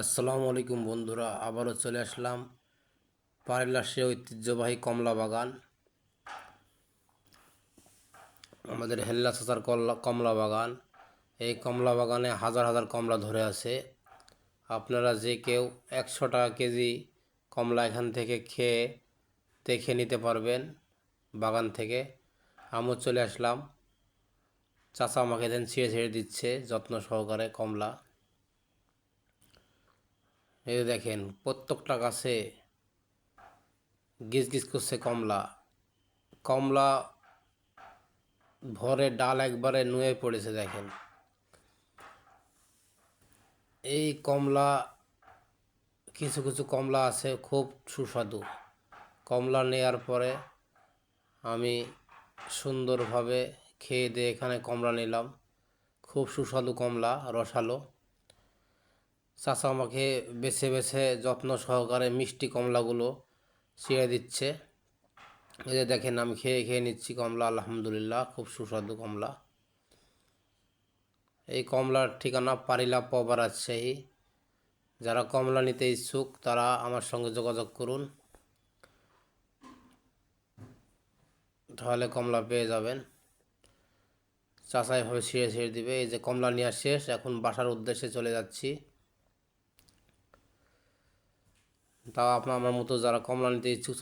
আসসালামু আলাইকুম বন্ধুরা, আবারও চলে আসলাম পারেলাসে ঐতিহ্যবাহী কমলা বাগান। আমাদের হেল্লা চাচার কমলা বাগান। এই কমলা বাগানে হাজার হাজার কমলা ধরে আছে। আপনারা যে কেউ 100 টাকা কেজি কমলা এখান থেকে খেয়ে দেখে নিতে পারবেন বাগান থেকে। আমিও চলে আসলাম, চাচা আমাকে দেন ছিঁড়ে ছিঁড়ে দিচ্ছে যত্ন সহকারে কমলা। এই দেখেন প্রত্যেকটা গাছে গিজ গিজ করছে কমলা। কমলা ভরে ডাল একবারে নুয়ে পড়েছে দেখেন। এই কমলা, কিছু কিছু কমলা আছে খুব সুস্বাদু। কমলা নেয়ার পরে আমি সুন্দরভাবে খেয়ে দিয়ে এখানে কমলা নিলাম। খুব সুস্বাদু কমলা, রসালো। চাচা আমাকে বেছে বেছে যত্ন সহকারে মিষ্টি কমলাগুলো ছিঁড়ে দিচ্ছে। এই যে দেখেন আমি খেয়ে খেয়ে নিচ্ছি কমলা, আলহামদুলিল্লাহ খুব সুস্বাদু কমলা। এই কমলার ঠিকানা পারিলা পবা, রাজশাহী। যারা কমলা নিতে ইচ্ছুক তারা আমার সঙ্গে যোগাযোগ করুন, তাহলে কমলা পেয়ে যাবেন। চাচা এভাবে ছিঁড়ে ছিঁড়ে দিবে। এই যে কমলা নেওয়া শেষ, এখন বাসার উদ্দেশ্যে চলে যাচ্ছি। তাও আপনার আমার মতো যারা কমলা নিতে ইচ্ছুক